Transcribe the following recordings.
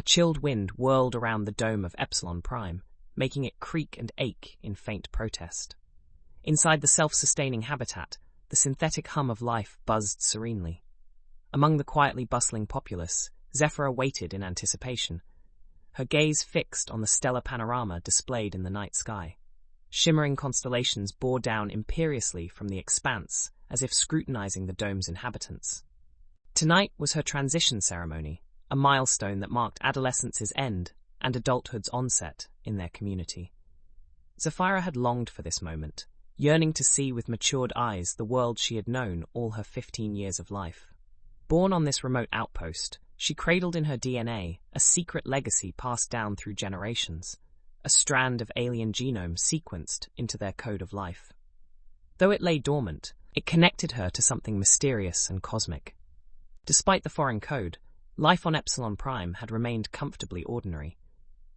A chilled wind whirled around the dome of Epsilon Prime, making it creak and ache in faint protest. Inside the self-sustaining habitat, the synthetic hum of life buzzed serenely. Among the quietly bustling populace, Zephyra waited in anticipation, her gaze fixed on the stellar panorama displayed in the night sky. Shimmering constellations bore down imperiously from the expanse, as if scrutinizing the dome's inhabitants. Tonight was her transition ceremony, a milestone that marked adolescence's end and adulthood's onset in their community. Zephyra had longed for this moment, yearning to see with matured eyes the world she had known all her 15 years of life. Born on this remote outpost, she cradled in her DNA a secret legacy passed down through generations, a strand of alien genome sequenced into their code of life. Though it lay dormant, it connected her to something mysterious and cosmic. Despite the foreign code, life on Epsilon Prime had remained comfortably ordinary.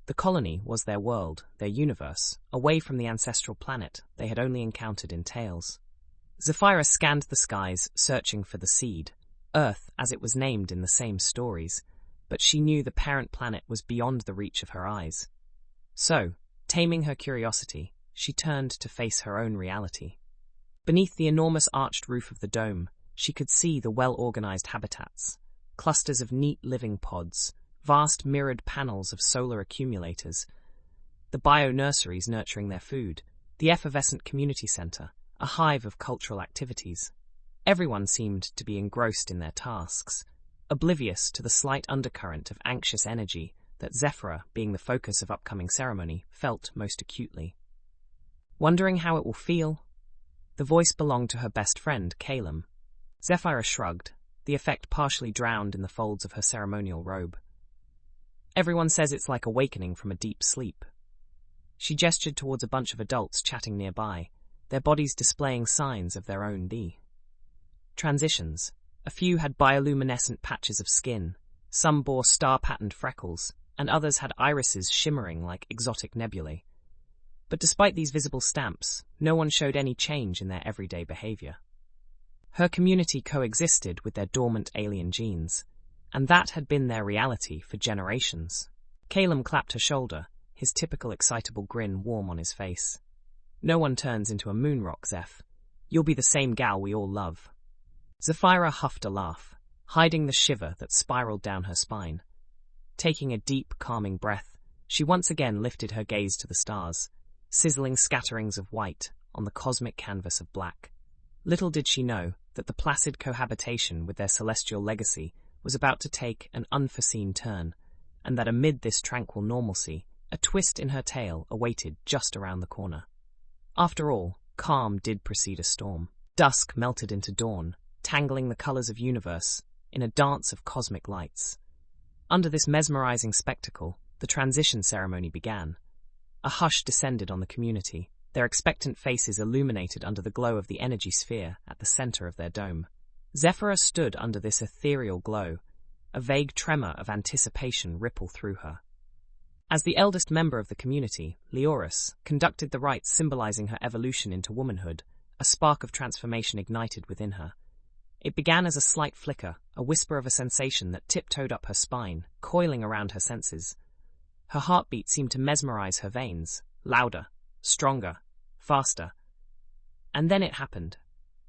The colony was their world, their universe, away from the ancestral planet they had only encountered in tales. Zephyra scanned the skies, searching for the seed, Earth as it was named in the same stories, but she knew the parent planet was beyond the reach of her eyes. So, taming her curiosity, she turned to face her own reality. Beneath the enormous arched roof of the dome, she could see the well-organized habitats, clusters of neat living pods, vast mirrored panels of solar accumulators, the bio-nurseries nurturing their food, the effervescent community center, a hive of cultural activities. Everyone seemed to be engrossed in their tasks, oblivious to the slight undercurrent of anxious energy that Zephyra, being the focus of upcoming ceremony, felt most acutely. Wondering how it will feel? The voice belonged to her best friend, Calum. Zephyra shrugged, the effect partially drowned in the folds of her ceremonial robe. Everyone says it's like awakening from a deep sleep. She gestured towards a bunch of adults chatting nearby, their bodies displaying signs of their own transitions. A few had bioluminescent patches of skin, some bore star-patterned freckles, and others had irises shimmering like exotic nebulae. But despite these visible stamps, no one showed any change in their everyday behavior. Her community coexisted with their dormant alien genes, and that had been their reality for generations. Calum clapped her shoulder, his typical excitable grin warm on his face. No one turns into a moonrock, Zeph. You'll be the same gal we all love. Zephyra huffed a laugh, hiding the shiver that spiraled down her spine. Taking a deep, calming breath, she once again lifted her gaze to the stars, sizzling scatterings of white on the cosmic canvas of black. Little did she know that the placid cohabitation with their celestial legacy was about to take an unforeseen turn, and that amid this tranquil normalcy, a twist in her tale awaited just around the corner. After all, calm did precede a storm. Dusk melted into dawn, tangling the colors of universe in a dance of cosmic lights. Under this mesmerizing spectacle, the transition ceremony began. A hush descended on the community, their expectant faces illuminated under the glow of the energy sphere at the center of their dome. Zephyra stood under this ethereal glow, a vague tremor of anticipation ripple through her. As the eldest member of the community, Leoris conducted the rites symbolizing her evolution into womanhood, a spark of transformation ignited within her. It began as a slight flicker, a whisper of a sensation that tiptoed up her spine, coiling around her senses. Her heartbeat seemed to mesmerize her veins, louder, stronger, faster. And then it happened.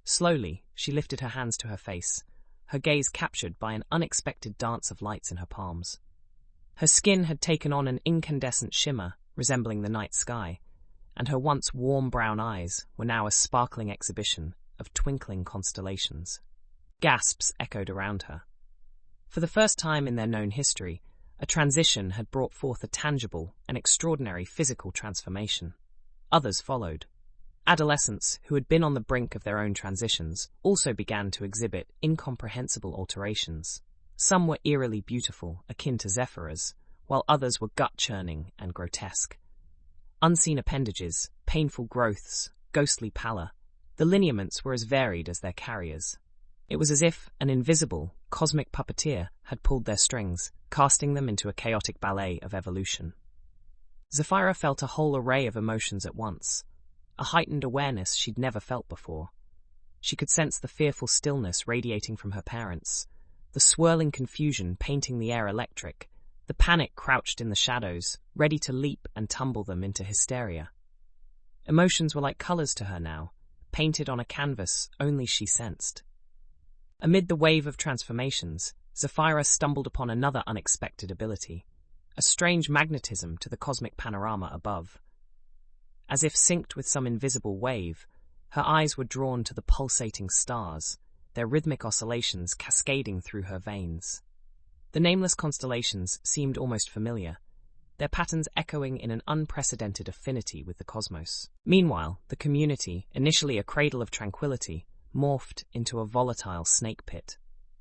Slowly, she lifted her hands to her face, her gaze captured by an unexpected dance of lights in her palms. Her skin had taken on an incandescent shimmer, resembling the night sky, and her once warm brown eyes were now a sparkling exhibition of twinkling constellations. Gasps echoed around her. For the first time in their known history, a transition had brought forth a tangible and extraordinary physical transformation. Others followed. Adolescents, who had been on the brink of their own transitions, also began to exhibit incomprehensible alterations. Some were eerily beautiful, akin to Zephyra's, while others were gut-churning and grotesque. Unseen appendages, painful growths, ghostly pallor, the lineaments were as varied as their carriers. It was as if an invisible, cosmic puppeteer had pulled their strings, casting them into a chaotic ballet of evolution. Zephyra felt a whole array of emotions at once, a heightened awareness she'd never felt before. She could sense the fearful stillness radiating from her parents, the swirling confusion painting the air electric, The panic crouched in the shadows, ready to leap and tumble them into hysteria. Emotions were like colors to her now, painted on a canvas only she sensed. Amid the wave of transformations, Zephyra stumbled upon another unexpected ability, a strange magnetism to the cosmic panorama above. As if synced with some invisible wave, her eyes were drawn to the pulsating stars, their rhythmic oscillations cascading through her veins. The nameless constellations seemed almost familiar, their patterns echoing in an unprecedented affinity with the cosmos. Meanwhile, the community, initially a cradle of tranquility, morphed into a volatile snake pit.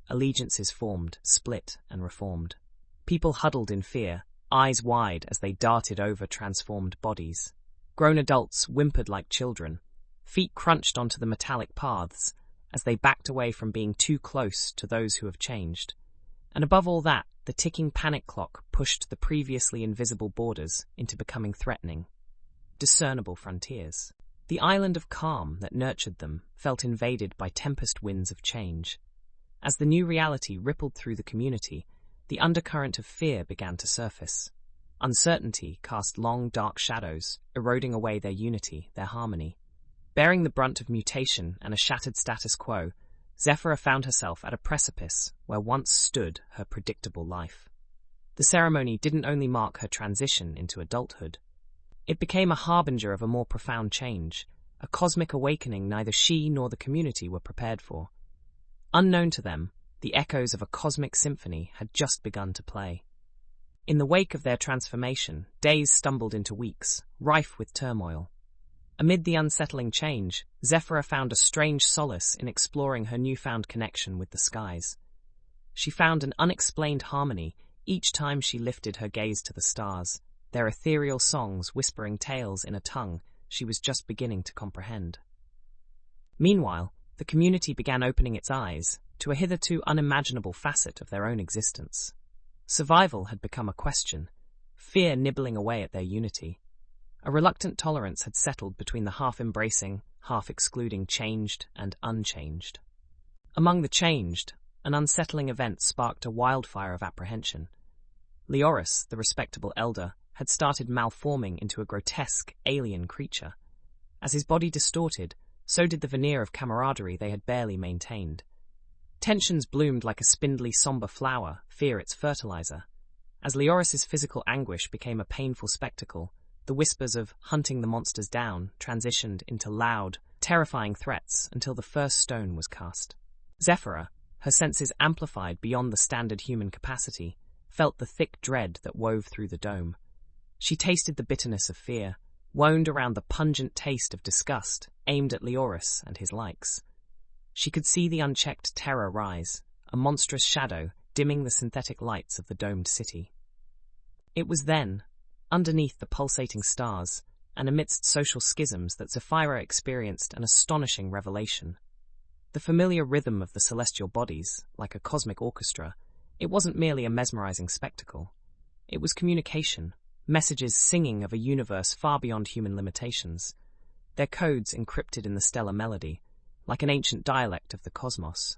Allegiances formed, split, and reformed. People huddled in fear, eyes wide as they darted over transformed bodies. Grown adults whimpered like children, feet crunched onto the metallic paths as they backed away from being too close to those who have changed. And above all that, the ticking panic clock pushed the previously invisible borders into becoming threatening, discernible frontiers. The island of calm that nurtured them felt invaded by tempest winds of change. As the new reality rippled through the community, the undercurrent of fear began to surface. Uncertainty cast long, dark shadows, eroding away their unity, their harmony. Bearing the brunt of mutation and a shattered status quo, Zephyra found herself at a precipice where once stood her predictable life. The ceremony didn't only mark her transition into adulthood. It became a harbinger of a more profound change, a cosmic awakening neither she nor the community were prepared for. Unknown to them, the echoes of a cosmic symphony had just begun to play. In the wake of their transformation, days stumbled into weeks, rife with turmoil. Amid the unsettling change, Zephyra found a strange solace in exploring her newfound connection with the skies. She found an unexplained harmony each time she lifted her gaze to the stars, their ethereal songs whispering tales in a tongue she was just beginning to comprehend. Meanwhile, the community began opening its eyes to a hitherto unimaginable facet of their own existence. Survival had become a question, fear nibbling away at their unity. A reluctant tolerance had settled between the half-embracing, half-excluding changed and unchanged. Among the changed, an unsettling event sparked a wildfire of apprehension. Leoris, the respectable elder, had started malforming into a grotesque, alien creature. As his body distorted, so did the veneer of camaraderie they had barely maintained. Tensions bloomed like a spindly, somber flower, fear its fertilizer. As Leoris's physical anguish became a painful spectacle, the whispers of hunting the monsters down transitioned into loud, terrifying threats until the first stone was cast. Zephyra, her senses amplified beyond the standard human capacity, felt the thick dread that wove through the dome. She tasted the bitterness of fear, wound around the pungent taste of disgust aimed at Leoris and his likes. She could see the unchecked terror rise, a monstrous shadow dimming the synthetic lights of the domed city. It was then, underneath the pulsating stars, and amidst social schisms, that Zephyra experienced an astonishing revelation. The familiar rhythm of the celestial bodies, like a cosmic orchestra, it wasn't merely a mesmerizing spectacle. It was communication, messages singing of a universe far beyond human limitations, their codes encrypted in the stellar melody, like an ancient dialect of the cosmos.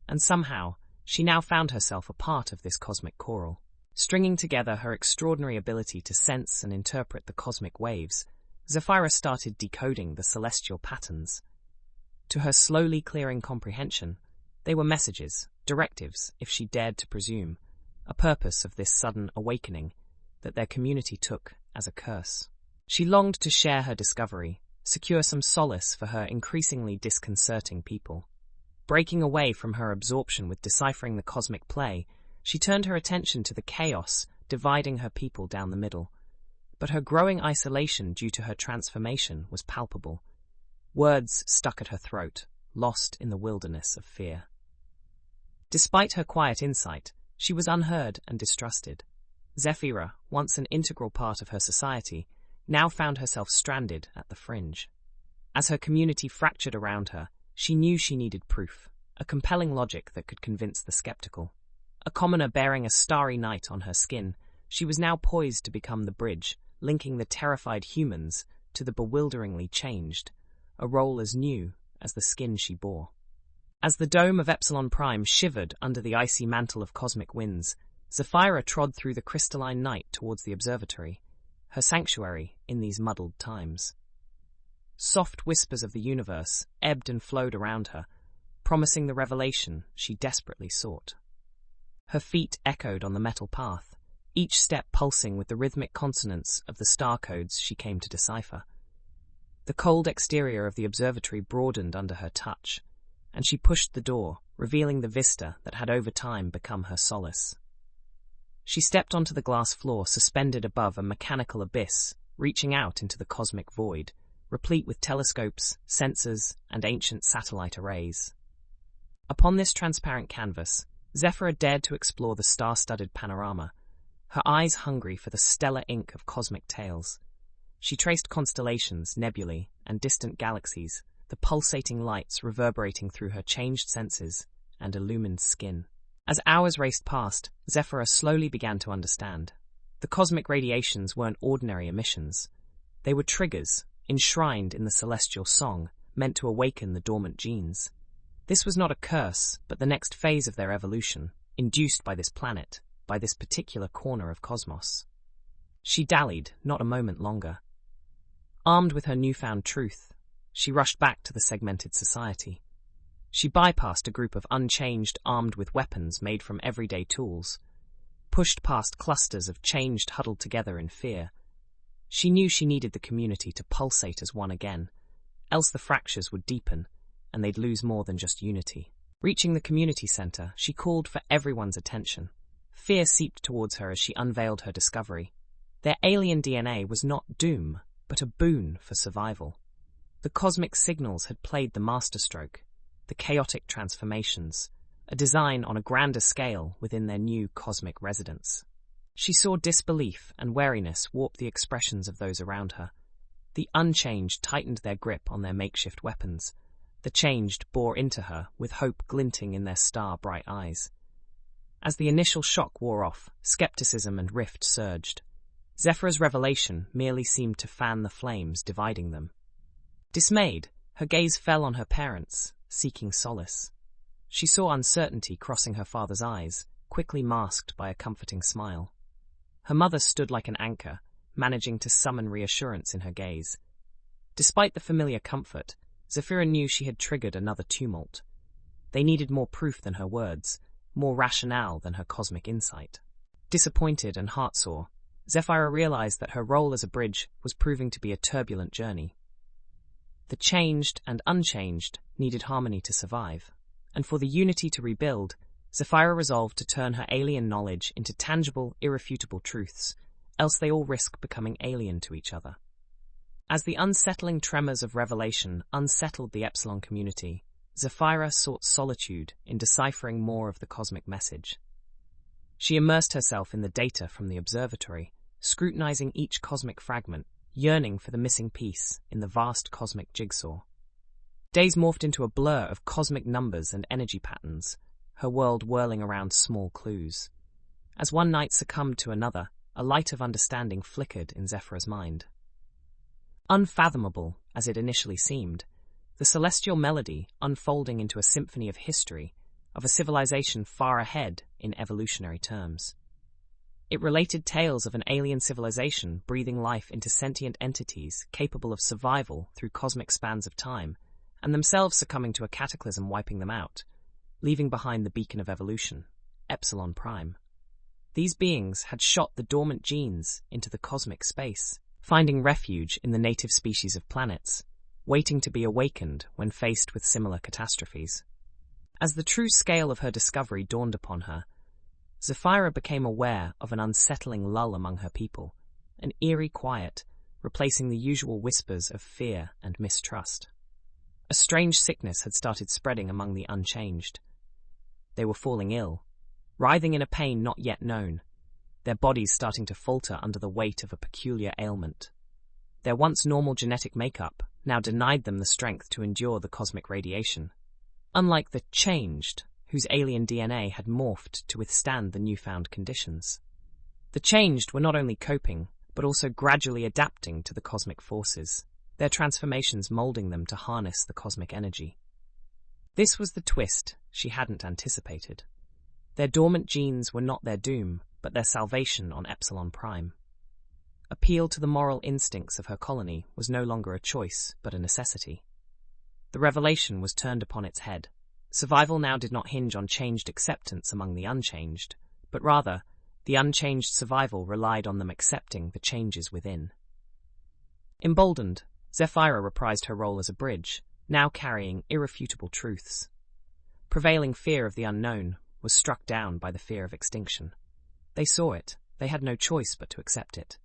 And somehow, she now found herself a part of this cosmic choral. Stringing together her extraordinary ability to sense and interpret the cosmic waves, Zephyra started decoding the celestial patterns. To her slowly clearing comprehension, they were messages, directives, if she dared to presume, a purpose of this sudden awakening that their community took as a curse. She longed to share her discovery, secure some solace for her increasingly disconcerting people. Breaking away from her absorption with deciphering the cosmic play, she turned her attention to the chaos dividing her people down the middle. But her growing isolation due to her transformation was palpable. Words stuck at her throat, lost in the wilderness of fear. Despite her quiet insight, she was unheard and distrusted. Zephyra, once an integral part of her society, now found herself stranded at the fringe. As her community fractured around her, she knew she needed proof, a compelling logic that could convince the skeptical. A commoner bearing a starry night on her skin, she was now poised to become the bridge, linking the terrified humans to the bewilderingly changed, a role as new as the skin she bore. As the dome of Epsilon Prime shivered under the icy mantle of cosmic winds, Zephyra trod through the crystalline night towards the observatory, her sanctuary in these muddled times. Soft whispers of the universe ebbed and flowed around her, promising the revelation she desperately sought. Her feet echoed on the metal path, each step pulsing with the rhythmic consonance of the star codes she came to decipher. The cold exterior of the observatory broadened under her touch, and she pushed the door, revealing the vista that had over time become her solace. She stepped onto the glass floor suspended above a mechanical abyss, reaching out into the cosmic void, replete with telescopes, sensors, and ancient satellite arrays. Upon this transparent canvas, Zephyra dared to explore the star-studded panorama, her eyes hungry for the stellar ink of cosmic tales. She traced constellations, nebulae, and distant galaxies, the pulsating lights reverberating through her changed senses and illumined skin. As hours raced past, Zephyra slowly began to understand. The cosmic radiations weren't ordinary emissions. They were triggers, enshrined in the celestial song, meant to awaken the dormant genes. This was not a curse, but the next phase of their evolution, induced by this planet, by this particular corner of cosmos. She dallied, not a moment longer. Armed with her newfound truth, she rushed back to the segmented society. She bypassed a group of unchanged, armed with weapons made from everyday tools, pushed past clusters of changed huddled together in fear. She knew she needed the community to pulsate as one again, else the fractures would deepen, and they'd lose more than just unity. Reaching the community center, she called for everyone's attention. Fear seeped towards her as she unveiled her discovery. Their alien DNA was not doom, but a boon for survival. The cosmic signals had played the masterstroke, the chaotic transformations, a design on a grander scale within their new cosmic residence. She saw disbelief and wariness warp the expressions of those around her. The unchanged tightened their grip on their makeshift weapons. The changed bore into her, with hope glinting in their star-bright eyes. As the initial shock wore off, skepticism and rift surged. Zephyra's revelation merely seemed to fan the flames dividing them. Dismayed, her gaze fell on her parents, seeking solace. She saw uncertainty crossing her father's eyes, quickly masked by a comforting smile. Her mother stood like an anchor, managing to summon reassurance in her gaze. Despite the familiar comfort, Zephyra knew she had triggered another tumult. They needed more proof than her words, more rationale than her cosmic insight. Disappointed and heartsore, Zephyra realized that her role as a bridge was proving to be a turbulent journey. The changed and unchanged needed harmony to survive, and for the unity to rebuild, Zephyra resolved to turn her alien knowledge into tangible, irrefutable truths, else they all risk becoming alien to each other. As the unsettling tremors of revelation unsettled the Epsilon community, Zephyra sought solitude in deciphering more of the cosmic message. She immersed herself in the data from the observatory, scrutinizing each cosmic fragment, yearning for the missing piece in the vast cosmic jigsaw. Days morphed into a blur of cosmic numbers and energy patterns, her world whirling around small clues. As one night succumbed to another, a light of understanding flickered in Zephyra's mind. Unfathomable as it initially seemed, the celestial melody unfolding into a symphony of history, of a civilization far ahead in evolutionary terms. It related tales of an alien civilization breathing life into sentient entities capable of survival through cosmic spans of time, and themselves succumbing to a cataclysm wiping them out, leaving behind the beacon of evolution, Epsilon Prime. These beings had shot the dormant genes into the cosmic space, finding refuge in the native species of planets, waiting to be awakened when faced with similar catastrophes. As the true scale of her discovery dawned upon her, Zephyra became aware of an unsettling lull among her people, an eerie quiet, replacing the usual whispers of fear and mistrust. A strange sickness had started spreading among the unchanged. They were falling ill, writhing in a pain not yet known, their bodies starting to falter under the weight of a peculiar ailment. Their once normal genetic makeup now denied them the strength to endure the cosmic radiation. Unlike the changed, whose alien DNA had morphed to withstand the newfound conditions. The changed were not only coping, but also gradually adapting to the cosmic forces, their transformations molding them to harness the cosmic energy. This was the twist she hadn't anticipated. Their dormant genes were not their doom, but their salvation on Epsilon Prime. Appeal to the moral instincts of her colony was no longer a choice, but a necessity. The revelation was turned upon its head. Survival now did not hinge on changed acceptance among the unchanged, but rather, the unchanged survival relied on them accepting the changes within. Emboldened, Zephyra reprised her role as a bridge, now carrying irrefutable truths. Prevailing fear of the unknown was struck down by the fear of extinction. They saw it, they had no choice but to accept it.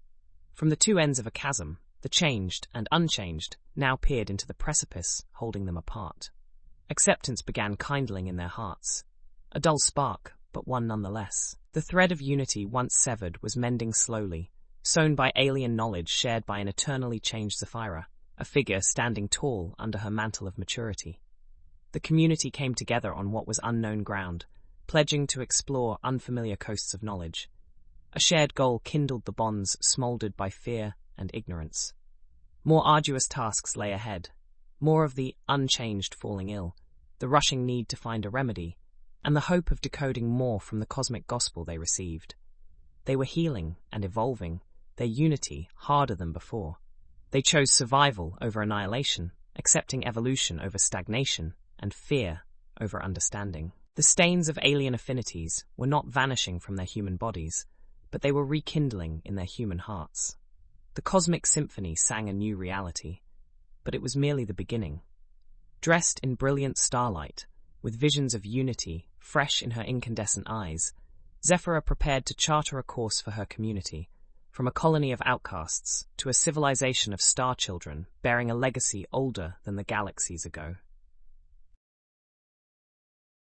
From the two ends of a chasm, the changed and unchanged now peered into the precipice, holding them apart. Acceptance began kindling in their hearts. A dull spark, but one nonetheless. The thread of unity once severed was mending slowly, sewn by alien knowledge shared by an eternally changed Zephyra, a figure standing tall under her mantle of maturity. The community came together on what was unknown ground, pledging to explore unfamiliar coasts of knowledge. A shared goal kindled the bonds smouldered by fear and ignorance. More arduous tasks lay ahead, more of the unchanged falling ill, the rushing need to find a remedy, and the hope of decoding more from the cosmic gospel they received. They were healing and evolving, their unity harder than before. They chose survival over annihilation, accepting evolution over stagnation, and fear over understanding. The stains of alien affinities were not vanishing from their human bodies, but they were rekindling in their human hearts. The cosmic symphony sang a new reality, but it was merely the beginning. Dressed in brilliant starlight, with visions of unity fresh in her incandescent eyes, Zephyra prepared to charter a course for her community, from a colony of outcasts to a civilization of star children bearing a legacy older than the galaxies ago.